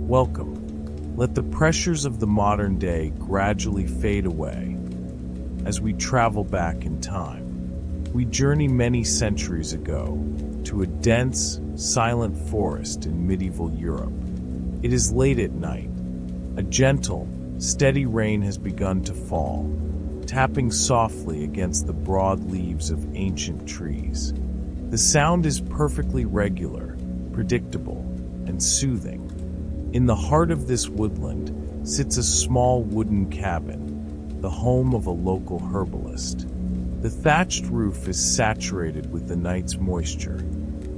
Welcome. Let the pressures of the modern day gradually fade away as we travel back in time. We journey many centuries ago to a dense, silent forest in medieval Europe. It is late at night. A gentle, steady rain has begun to fall, tapping softly against the broad leaves of ancient trees. The sound is perfectly regular, predictable, and soothing. In the heart of this woodland sits a small wooden cabin, the home of a local herbalist. The thatched roof is saturated with the night's moisture,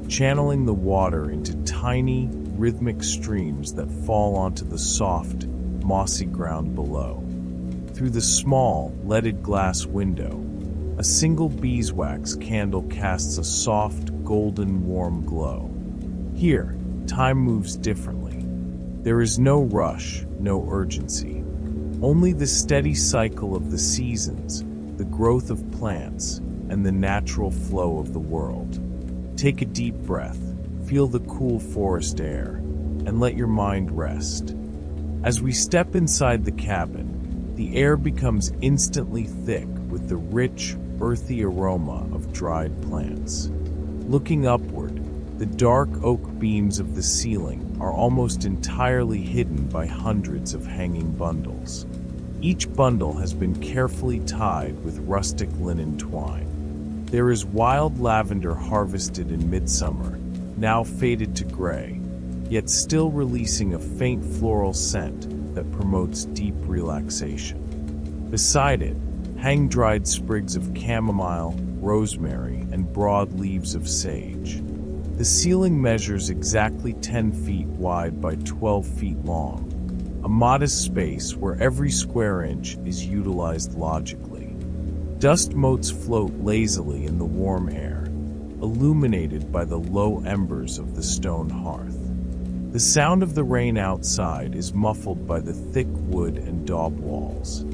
channeling the water into tiny, rhythmic streams that fall onto the soft, mossy ground below. Through the small, leaded glass window, a single beeswax candle casts a soft, golden, warm glow. Here, time moves differently. There is no rush, no urgency. Only the steady cycle of the seasons, the growth of plants, and the natural flow of the world. Take a deep breath, feel the cool forest air, and let your mind rest. As we step inside the cabin, the air becomes instantly thick with the rich, earthy aroma of dried plants. Looking upward, the dark oak beams of the ceiling are almost entirely hidden by hundreds of hanging bundles. Each bundle has been carefully tied with rustic linen twine. There is wild lavender harvested in midsummer, now faded to gray, yet still releasing a faint floral scent that promotes deep relaxation. Beside it, hang dried sprigs of chamomile, rosemary, and broad leaves of sage. The ceiling measures exactly 10 feet wide by 12 feet long, a modest space where every square inch is utilized logically. Dust motes float lazily in the warm air, illuminated by the low embers of the stone hearth. The sound of the rain outside is muffled by the thick wood and daub walls.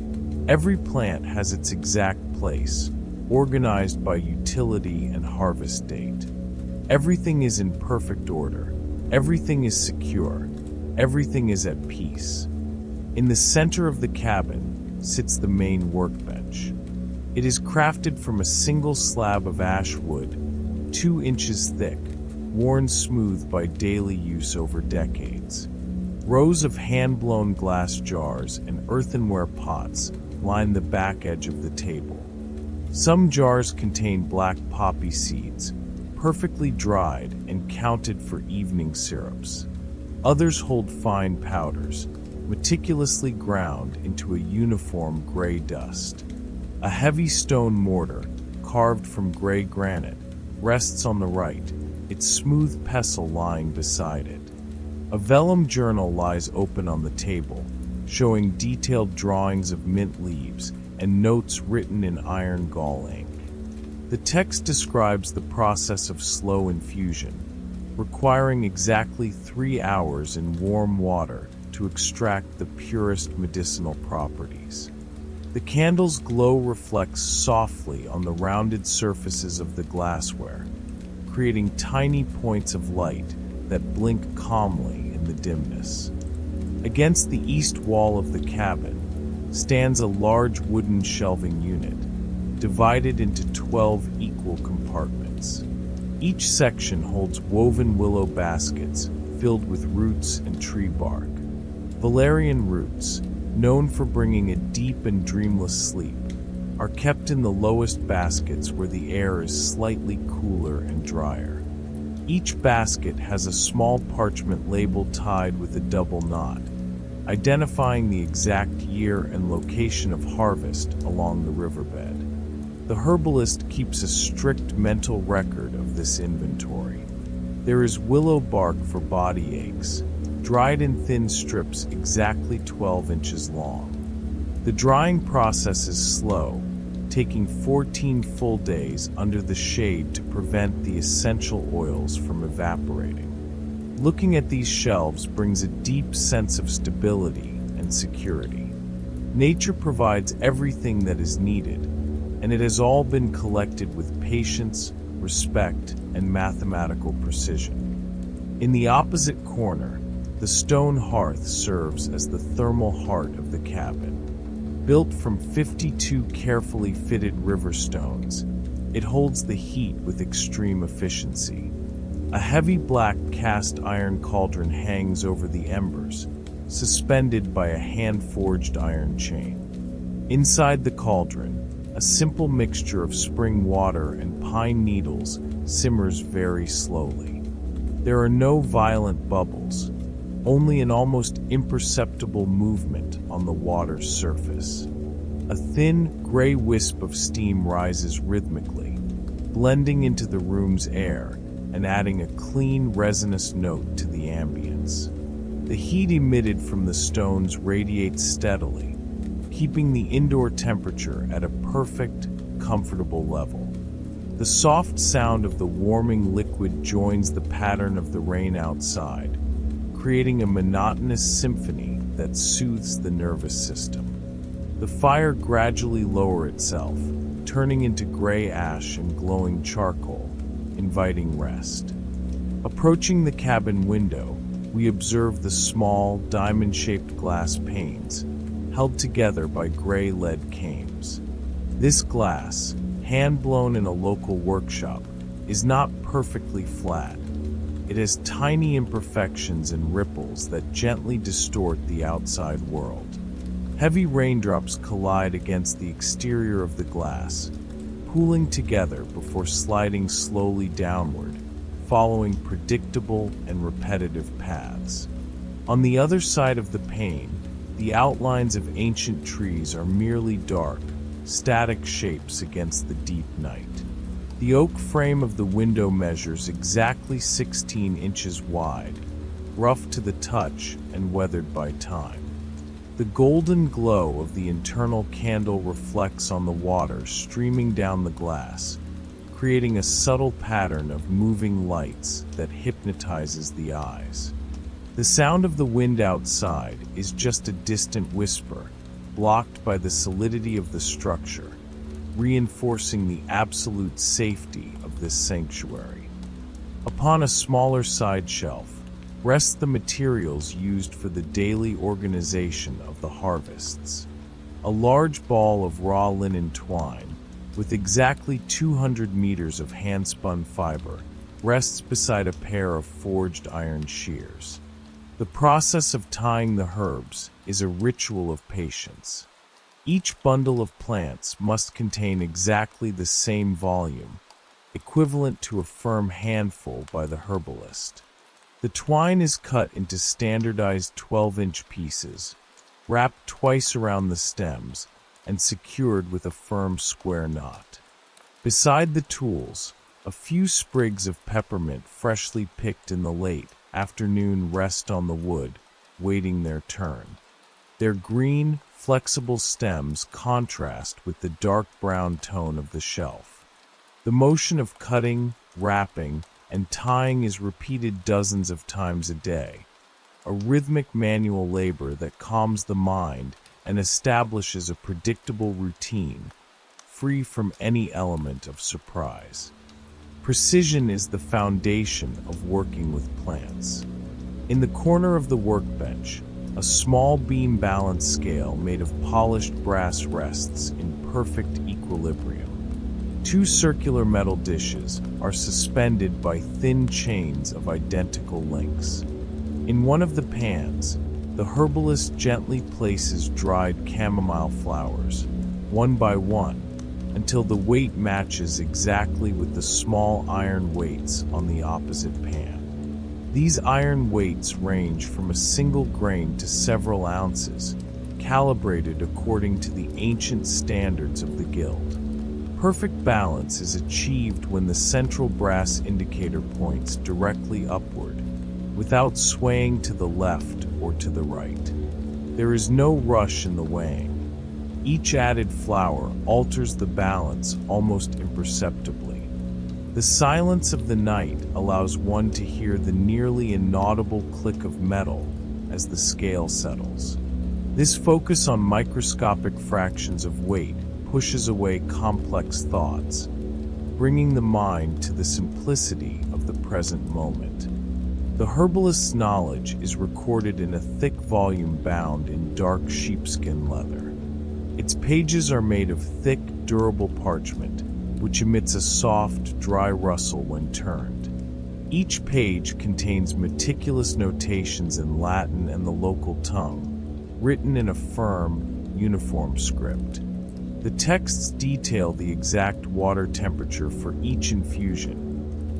Every plant has its exact place, organized by utility and harvest date. Everything is in perfect order. Everything is secure. Everything is at peace. In the center of the cabin sits the main workbench. It is crafted from a single slab of ash wood, 2 inches thick, worn smooth by daily use over decades. Rows of hand-blown glass jars and earthenware pots line the back edge of the table. Some jars contain black poppy seeds, perfectly dried and counted for evening syrups. Others hold fine powders, meticulously ground into a uniform gray dust. A heavy stone mortar, carved from gray granite, rests on the right, its smooth pestle lying beside it. A vellum journal lies open on the table, showing detailed drawings of mint leaves and notes written in iron gall ink. The text describes the process of slow infusion, requiring exactly 3 hours in warm water to extract the purest medicinal properties. The candle's glow reflects softly on the rounded surfaces of the glassware, creating tiny points of light that blink calmly in the dimness. Against the east wall of the cabin stands a large wooden shelving unit, divided into 12 equal compartments. Each section holds woven willow baskets filled with roots and tree bark. Valerian roots, known for bringing a deep and dreamless sleep, are kept in the lowest baskets where the air is slightly cooler and drier. Each basket has a small parchment label tied with a double knot, identifying the exact year and location of harvest along the riverbed. The herbalist keeps a strict mental record of this inventory. There is willow bark for body aches, dried in thin strips exactly 12 inches long. The drying process is slow, taking 14 full days under the shade to prevent the essential oils from evaporating. Looking at these shelves brings a deep sense of stability and security. Nature provides everything that is needed, and it has all been collected with patience, respect, and mathematical precision. In the opposite corner, The stone hearth serves as the thermal heart of the cabin. Built from 52 carefully fitted river stones, it holds the heat with extreme efficiency. A heavy black cast iron cauldron hangs over the embers, suspended by a hand-forged iron chain. Inside the cauldron, a simple mixture of spring water and pine needles simmers very slowly. There are no violent bubbles, only an almost imperceptible movement on the water's surface. A thin, gray wisp of steam rises rhythmically, blending into the room's air and adding a clean, resinous note to the ambience. The heat emitted from the stones radiates steadily, keeping the indoor temperature at a perfect, comfortable level. The soft sound of the warming liquid joins the pattern of the rain outside, creating a monotonous symphony that soothes the nervous system. The fire gradually lowers itself, turning into gray ash and glowing charcoal, inviting rest. Approaching the cabin window, we observe the small, diamond-shaped glass panes, held together by gray lead cames. This glass, hand-blown in a local workshop, is not perfectly flat. It has tiny imperfections and ripples that gently distort the outside world. Heavy raindrops collide against the exterior of the glass, pooling together before sliding slowly downward, following predictable and repetitive paths. On the other side of the pane, the outlines of ancient trees are merely dark, static shapes against the deep night. The oak frame of the window measures exactly 16 inches wide, rough to the touch and weathered by time. The golden glow of the internal candle reflects on the water streaming down the glass, creating a subtle pattern of moving lights that hypnotizes the eyes. The sound of the wind outside is just a distant whisper, blocked by the solidity of the structure, reinforcing the absolute safety of this sanctuary. Upon a smaller side shelf, rest the materials used for the daily organization of the harvests. A large ball of raw linen twine, with exactly 200 meters of hand-spun fiber, rests beside a pair of forged iron shears. The process of tying the herbs is a ritual of patience. Each bundle of plants must contain exactly the same volume, equivalent to a firm handful by the herbalist. The twine is cut into standardized 12-inch pieces, wrapped twice around the stems, and secured with a firm square knot. Beside the tools, a few sprigs of peppermint freshly picked in the late afternoon rest on the wood, waiting their turn. Their green, flexible stems contrast with the dark brown tone of the shelf. The motion of cutting, wrapping, and tying is repeated dozens of times a day, a rhythmic manual labor that calms the mind and establishes a predictable routine, free from any element of surprise. Precision is the foundation of working with plants. In the corner of the workbench, a small beam balance scale made of polished brass rests in perfect equilibrium. Two circular metal dishes are suspended by thin chains of identical lengths. In one of the pans, the herbalist gently places dried chamomile flowers, one by one, until the weight matches exactly with the small iron weights on the opposite pan. These iron weights range from a single grain to several ounces, calibrated according to the ancient standards of the guild. Perfect balance is achieved when the central brass indicator points directly upward, without swaying to the left or to the right. There is no rush in the weighing. Each added flower alters the balance almost imperceptibly. The silence of the night allows one to hear the nearly inaudible click of metal as the scale settles. This focus on microscopic fractions of weight pushes away complex thoughts, bringing the mind to the simplicity of the present moment. The herbalist's knowledge is recorded in a thick volume bound in dark sheepskin leather. Its pages are made of thick, durable parchment, which emits a soft, dry rustle when turned. Each page contains meticulous notations in Latin and the local tongue, written in a firm, uniform script. The texts detail the exact water temperature for each infusion,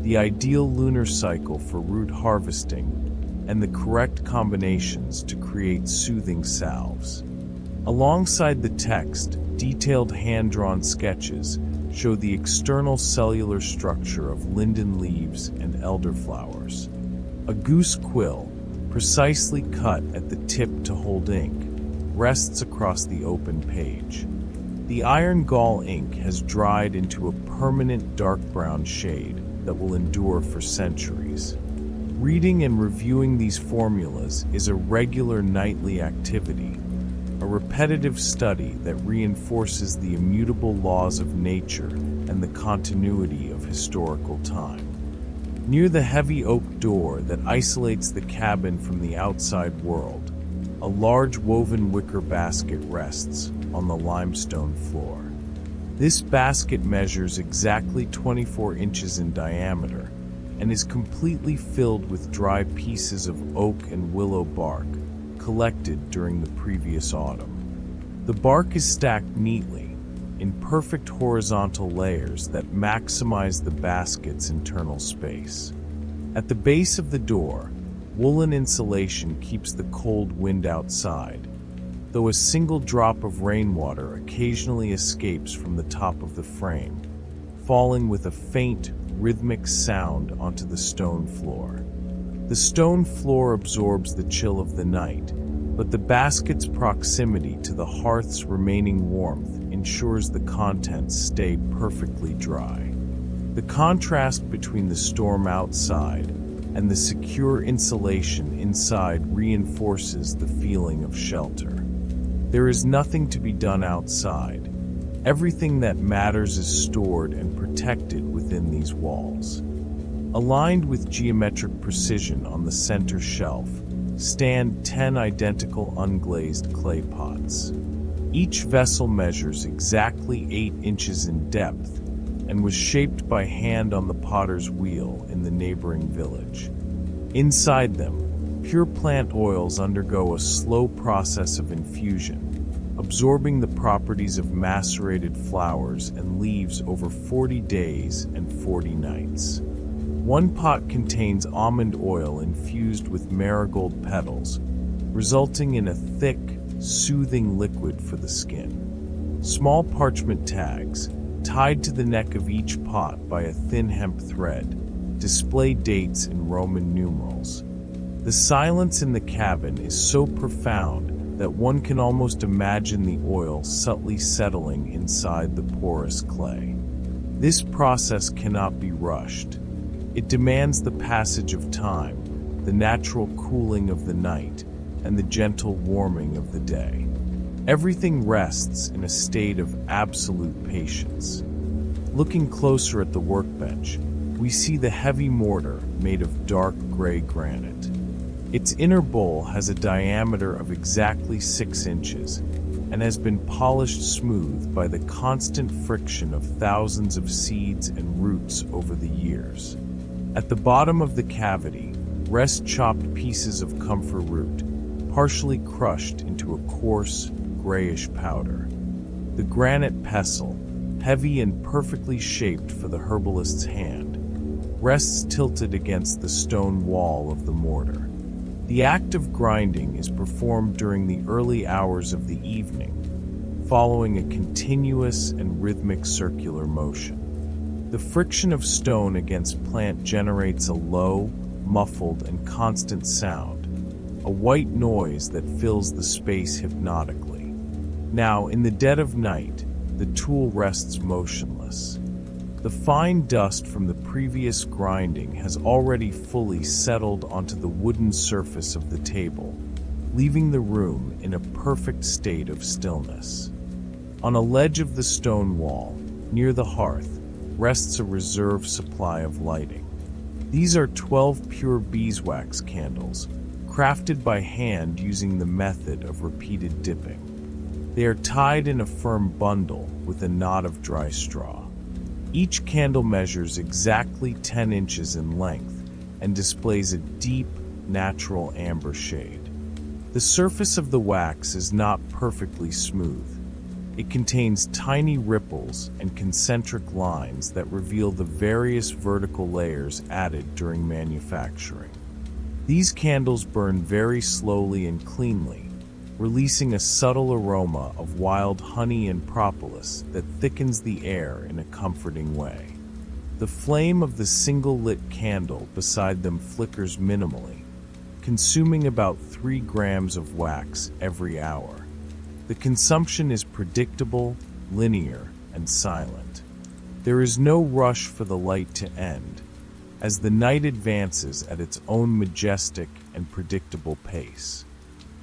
the ideal lunar cycle for root harvesting, and the correct combinations to create soothing salves. Alongside the text, detailed hand-drawn sketches show the external cellular structure of linden leaves and elderflowers. A goose quill, precisely cut at the tip to hold ink, rests across the open page. The iron gall ink has dried into a permanent dark brown shade that will endure for centuries. Reading and reviewing these formulas is a regular nightly activity, a repetitive study that reinforces the immutable laws of nature and the continuity of historical time. Near the heavy oak door that isolates the cabin from the outside world, a large woven wicker basket rests on the limestone floor. This basket measures exactly 24 inches in diameter and is completely filled with dry pieces of oak and willow bark collected during the previous autumn. The bark is stacked neatly, in perfect horizontal layers that maximize the basket's internal space. At the base of the door, woolen insulation keeps the cold wind outside, though a single drop of rainwater occasionally escapes from the top of the frame, falling with a faint, rhythmic sound onto the stone floor. The stone floor absorbs the chill of the night, but the basket's proximity to the hearth's remaining warmth ensures the contents stay perfectly dry. The contrast between the storm outside and the secure insulation inside reinforces the feeling of shelter. There is nothing to be done outside. Everything that matters is stored and protected within these walls. Aligned with geometric precision on the center shelf, stand 10 identical unglazed clay pots. Each vessel measures exactly 8 inches in depth and was shaped by hand on the potter's wheel in the neighboring village. Inside them, pure plant oils undergo a slow process of infusion, absorbing the properties of macerated flowers and leaves over 40 days and 40 nights. One pot contains almond oil infused with marigold petals, resulting in a thick, soothing liquid for the skin. Small parchment tags, tied to the neck of each pot by a thin hemp thread, display dates in Roman numerals. The silence in the cabin is so profound that one can almost imagine the oil subtly settling inside the porous clay. This process cannot be rushed. It demands the passage of time, the natural cooling of the night, and the gentle warming of the day. Everything rests in a state of absolute patience. Looking closer at the workbench, we see the heavy mortar made of dark gray granite. Its inner bowl has a diameter of exactly 6 inches and has been polished smooth by the constant friction of thousands of seeds and roots over the years. At the bottom of the cavity rest chopped pieces of camphor root, partially crushed into a coarse, grayish powder. The granite pestle, heavy and perfectly shaped for the herbalist's hand, rests tilted against the stone wall of the mortar. The act of grinding is performed during the early hours of the evening, following a continuous and rhythmic circular motion. The friction of stone against plant generates a low, muffled, and constant sound, a white noise that fills the space hypnotically. Now, in the dead of night, the tool rests motionless. The fine dust from the previous grinding has already fully settled onto the wooden surface of the table, leaving the room in a perfect state of stillness. On a ledge of the stone wall, near the hearth, rests a reserve supply of lighting. These are 12 pure beeswax candles, crafted by hand using the method of repeated dipping. They are tied in a firm bundle with a knot of dry straw. Each candle measures exactly 10 inches in length and displays a deep, natural amber shade. The surface of the wax is not perfectly smooth. It contains tiny ripples and concentric lines that reveal the various vertical layers added during manufacturing. These candles burn very slowly and cleanly, releasing a subtle aroma of wild honey and propolis that thickens the air in a comforting way. The flame of the single lit candle beside them flickers minimally, consuming about 3 grams of wax every hour. The consumption is predictable, linear, and silent. There is no rush for the light to end, as the night advances at its own majestic and predictable pace.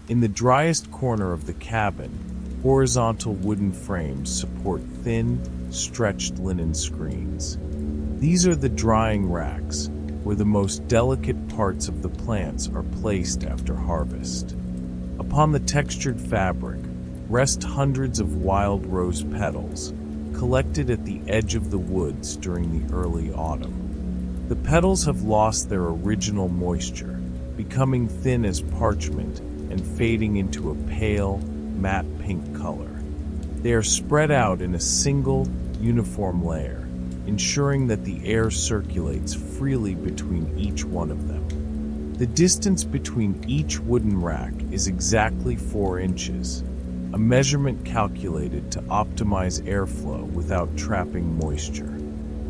In the driest corner of the cabin, horizontal wooden frames support thin, stretched linen screens. These are the drying racks, where the most delicate parts of the plants are placed after harvest. Upon the textured fabric rest hundreds of wild rose petals, collected at the edge of the woods during the early autumn. The petals have lost their original moisture, becoming thin as parchment and fading into a pale, matte pink color. They are spread out in a single, uniform layer, ensuring that the air circulates freely between each one of them. The distance between each wooden rack is exactly 4 inches, a measurement calculated to optimize airflow without trapping moisture.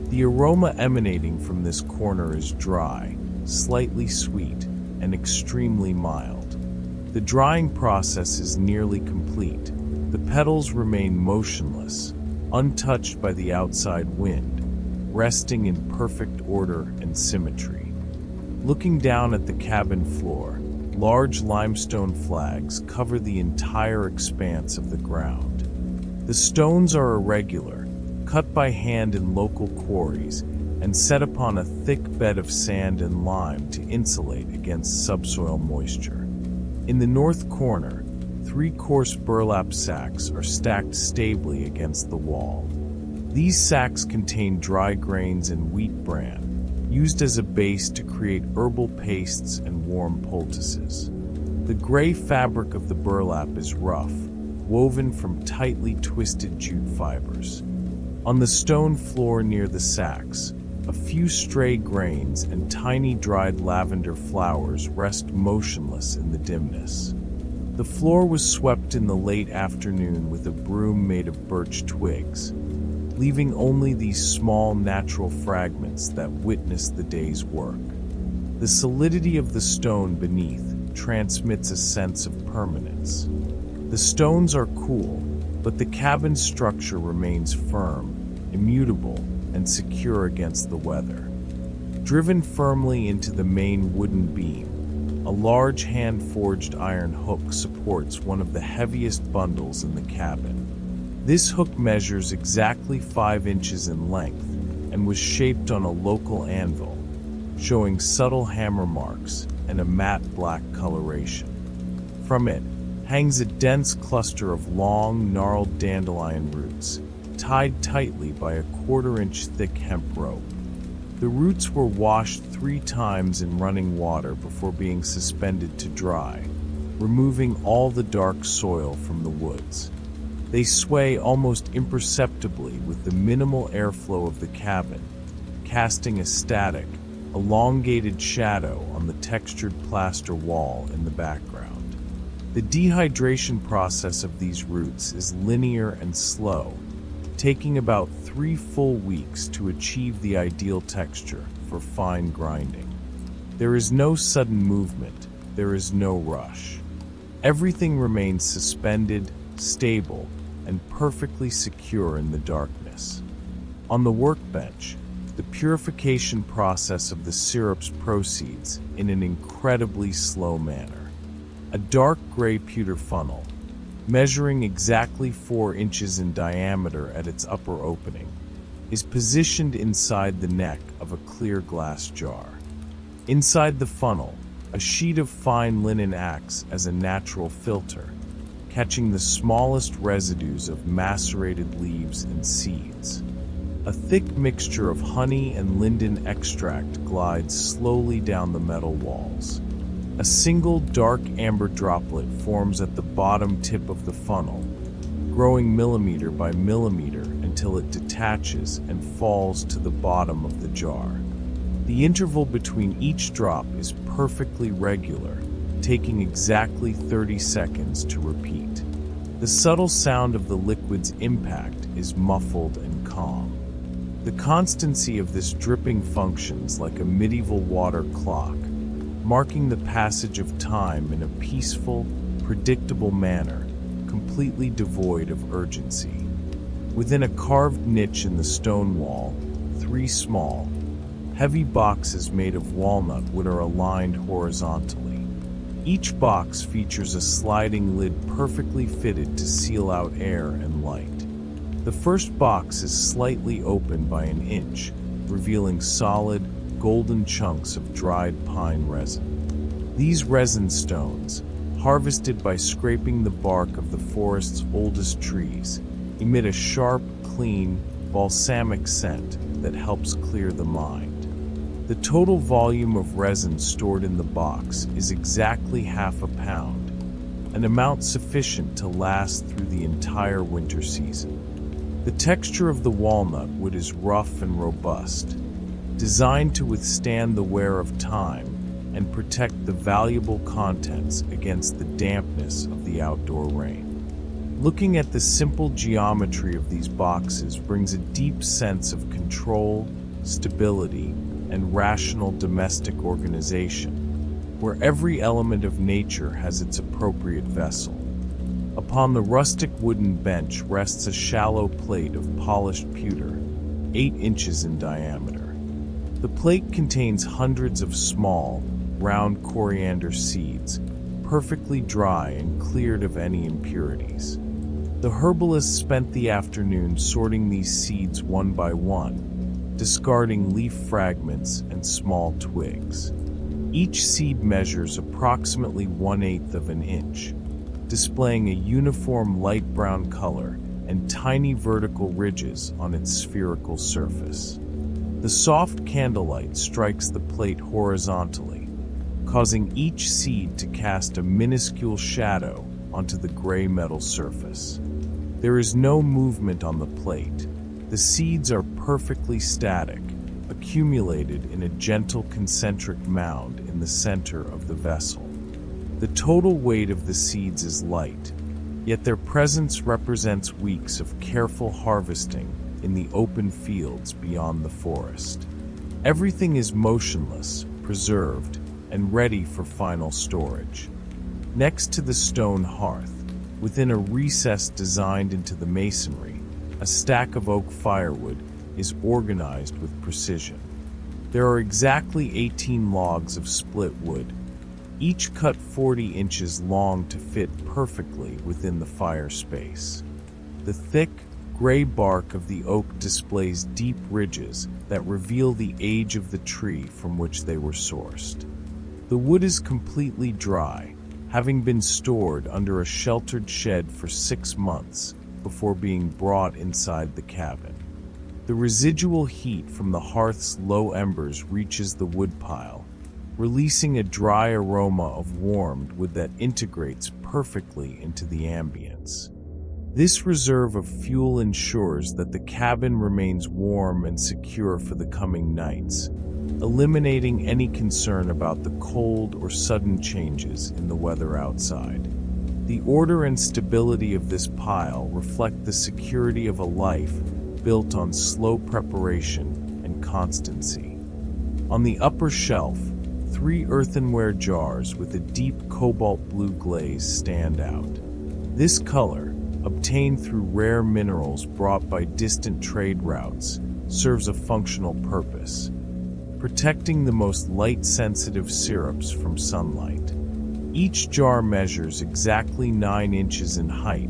The aroma emanating from this corner is dry, slightly sweet, and extremely mild. The drying process is nearly complete. The petals remain motionless, untouched by the outside wind, resting in perfect order and symmetry. Looking down at the cabin floor, large limestone flags cover the entire expanse of the ground. The stones are irregular, cut by hand in local quarries, and set upon a thick bed of sand and lime to insulate against subsoil moisture. In the north corner, 3 coarse burlap sacks are stacked stably against the wall. These sacks contain dry grains and wheat bran, used as a base to create herbal pastes and warm poultices. The gray fabric of the burlap is rough, woven from tightly twisted jute fibers. On the stone floor near the sacks, a few stray grains and tiny dried lavender flowers rest motionless in the dimness. The floor was swept in the late afternoon with a broom made of birch twigs, leaving only these small natural fragments that witness the day's work. The solidity of the stone beneath transmits a sense of permanence. The stones are cool, but the cabin's structure remains firm, immutable, and secure against the weather. Driven firmly into the main wooden beam, a large hand-forged iron hook supports one of the heaviest bundles in the cabin. This hook measures exactly 5 inches in length and was shaped on a local anvil, showing subtle hammer marks and a matte black coloration. From it hangs a dense cluster of long, gnarled dandelion roots, tied tightly by a 1/4-inch thick hemp rope. The roots were washed 3 times in running water before being suspended to dry, removing all the dark soil from the woods. They sway almost imperceptibly with the minimal airflow of the cabin, casting a static, elongated shadow on the textured plaster wall in the background. The dehydration process of these roots is linear and slow, taking about 3 full weeks to achieve the ideal texture for fine grinding. There is no sudden movement, there is no rush. Everything remains suspended, stable, and perfectly secure in the darkness. On the workbench, the purification process of the syrups proceeds in an incredibly slow manner. A dark gray pewter funnel, measuring exactly 4 inches in diameter at its upper opening, is positioned inside the neck of a clear glass jar. Inside the funnel, a sheet of fine linen acts as a natural filter, catching the smallest residues of macerated leaves and seeds. A thick mixture of honey and linden extract glides slowly down the metal walls. A single dark amber droplet forms at the bottom tip of the funnel, growing millimeter by millimeter until it detaches and falls to the bottom of the jar. The interval between each drop is perfectly regular, taking exactly 30 seconds to repeat. The subtle sound of the liquid's impact is muffled and calm. The constancy of this dripping functions like a medieval water clock, marking the passage of time in a peaceful, predictable manner, completely devoid of urgency. Within a carved niche in the stone wall, 3 small, heavy boxes made of walnut wood are aligned horizontally. Each box features a sliding lid perfectly fitted to seal out air and light. The first box is slightly open by an inch, revealing solid, golden chunks of dried pine resin. These resin stones, harvested by scraping the bark of the forest's oldest trees, emit a sharp, clean, balsamic scent that helps clear the mind. The total volume of resin stored in the box is exactly half a pound, an amount sufficient to last through the entire winter season. The texture of the walnut wood is rough and robust, designed to withstand the wear of time and protect the valuable contents against the dampness of the outdoor rain. Looking at the simple geometry of these boxes brings a deep sense of control, stability, and rational domestic organization, where every element of nature has its appropriate vessel. Upon the rustic wooden bench rests a shallow plate of polished pewter, 8 inches in diameter. The plate contains hundreds of small, round coriander seeds, perfectly dry and cleared of any impurities. The herbalist spent the afternoon sorting these seeds one by one, discarding leaf fragments and small twigs. Each seed measures approximately 1/8 of an inch, displaying a uniform light brown color and tiny vertical ridges on its spherical surface. The soft candlelight strikes the plate horizontally, causing each seed to cast a minuscule shadow onto the gray metal surface. There is no movement on the plate. The seeds are perfectly static, accumulated in a gentle concentric mound in the center of the vessel. The total weight of the seeds is light, yet their presence represents weeks of careful harvesting in the open fields beyond the forest. Everything is motionless, preserved, and ready for final storage. Next to the stone hearth, within a recess designed into the masonry, a stack of oak firewood is organized with precision. There are exactly 18 logs of split wood, each cut 40 inches long to fit perfectly within the fire space. The thick, gray bark of the oak displays deep ridges that reveal the age of the tree from which they were sourced. The wood is completely dry, having been stored under a sheltered shed for 6 months before being brought inside the cabin. The residual heat from the hearth's low embers reaches the woodpile, releasing a dry aroma of warmed wood that integrates perfectly into the ambience. This reserve of fuel ensures that the cabin remains warm and secure for the coming nights, eliminating any concern about the cold or sudden changes in the weather outside. The order and stability of this pile reflect the security of a life built on slow preparation and constancy. On the upper shelf, 3 earthenware jars with a deep cobalt blue glaze stand out. This color, obtained through rare minerals brought by distant trade routes, serves a functional purpose, protecting the most light-sensitive syrups from sunlight. Each jar measures exactly 9 inches in height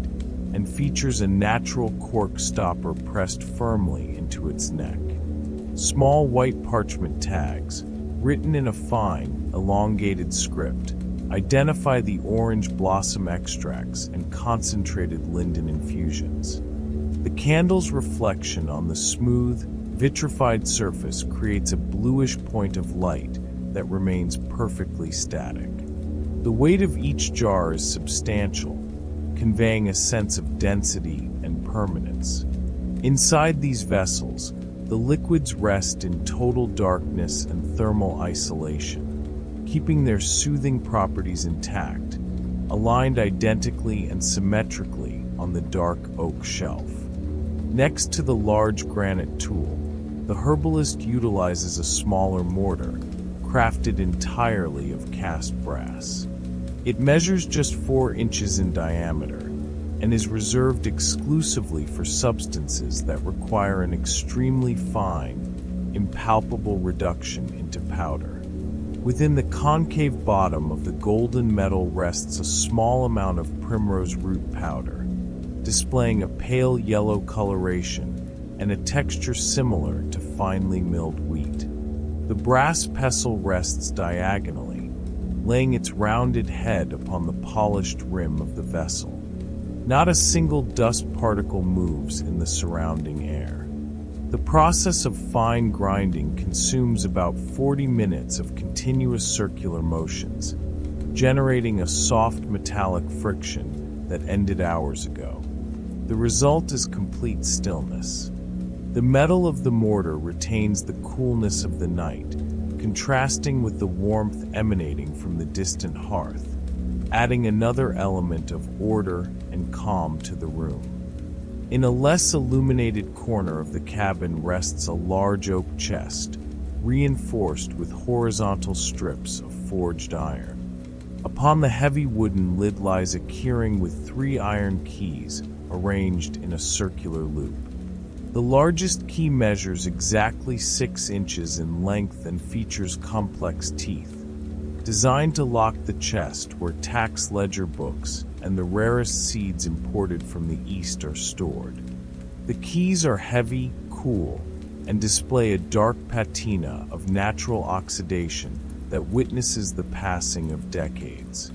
and features a natural cork stopper pressed firmly into its neck. Small white parchment tags, written in a fine, elongated script, identify the orange blossom extracts and concentrated linden infusions. The candle's reflection on the smooth, vitrified surface creates a bluish point of light that remains perfectly static. The weight of each jar is substantial, conveying a sense of density and permanence. Inside these vessels, the liquids rest in total darkness and thermal isolation, keeping their soothing properties intact, aligned identically and symmetrically on the dark oak shelf. Next to the large granite tool, the herbalist utilizes a smaller mortar, crafted entirely of cast brass. It measures just 4 inches in diameter and is reserved exclusively for substances that require an extremely fine, impalpable reduction into powder. Within the concave bottom of the golden metal rests a small amount of primrose root powder, displaying a pale yellow coloration and a texture similar to finely milled wheat. The brass pestle rests diagonally, laying its rounded head upon the polished rim of the vessel. Not a single dust particle moves in the surrounding air. The process of fine grinding consumes about 40 minutes of continuous circular motions, generating a soft metallic friction that ended hours ago. The result is complete stillness. The metal of the mortar retains the coolness of the night, contrasting with the warmth emanating from the distant hearth, adding another element of order and calm to the room. In a less illuminated corner of the cabin rests a large oak chest, reinforced with horizontal strips of forged iron. Upon the heavy wooden lid lies a keyring with 3 iron keys arranged in a circular loop. The largest key measures exactly 6 inches in length and features complex teeth, designed to lock the chest where tax ledger books and the rarest seeds imported from the East are stored. The keys are heavy, cool, and display a dark patina of natural oxidation that witnesses the passing of decades.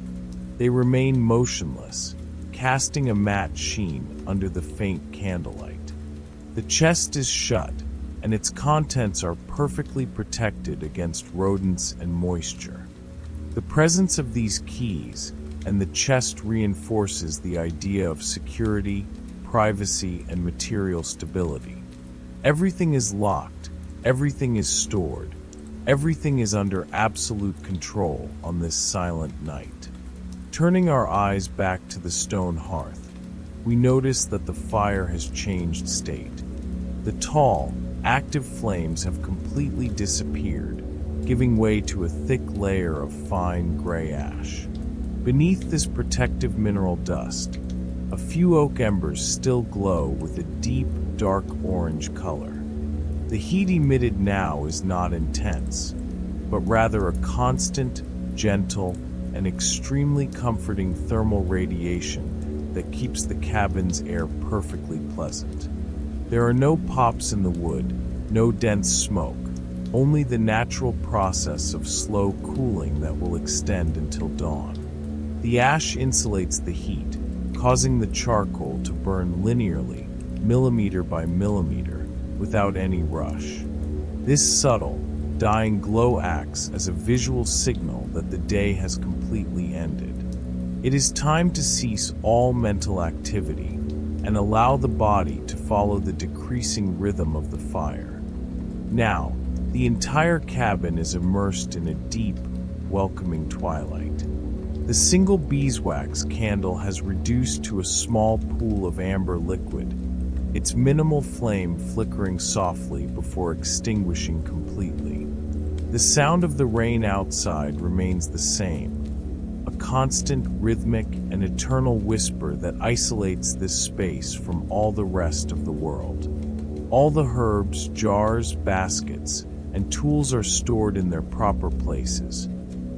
They remain motionless, casting a matte sheen under the faint candlelight. The chest is shut, and its contents are perfectly protected against rodents and moisture. The presence of these keys and the chest reinforces the idea of security, privacy, and material stability. Everything is locked, everything is stored, everything is under absolute control on this silent night. Turning our eyes back to the stone hearth, we notice that the fire has changed state. The tall, active flames have completely disappeared, giving way to a thick layer of fine gray ash. Beneath this protective mineral dust, a few oak embers still glow with a deep, dark orange color. The heat emitted now is not intense, but rather a constant, gentle, and extremely comforting thermal radiation that keeps the cabin's air perfectly pleasant. There are no pops in the wood, no dense smoke, only the natural process of slow cooling that will extend until dawn. The ash insulates the heat, causing the charcoal to burn linearly, millimeter by millimeter, without any rush. This subtle, dying glow acts as a visual signal that the day has completely ended. It is time to cease all mental activity and allow the body to follow the decreasing rhythm of the fire. Now, the entire cabin is immersed in a deep, welcoming twilight. The single beeswax candle has reduced to a small pool of amber liquid, its minimal flame flickering softly before extinguishing completely. The sound of the rain outside remains the same, a constant, rhythmic, and eternal whisper that isolates this space from all the rest of the world. All the herbs, jars, baskets, and tools are stored in their proper places,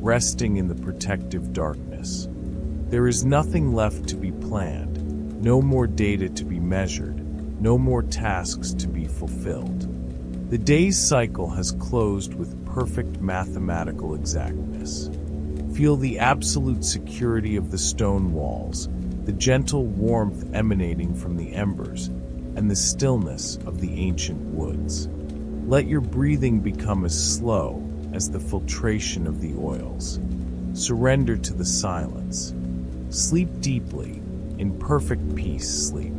resting in the protective darkness. There is nothing left to be planned, no more data to be measured, no more tasks to be fulfilled. The day's cycle has closed with perfect mathematical exactness. Feel the absolute security of the stone walls, the gentle warmth emanating from the embers, and the stillness of the ancient woods. Let your breathing become as slow as the filtration of the oils. Surrender to the silence. Sleep deeply, in perfect peace sleep.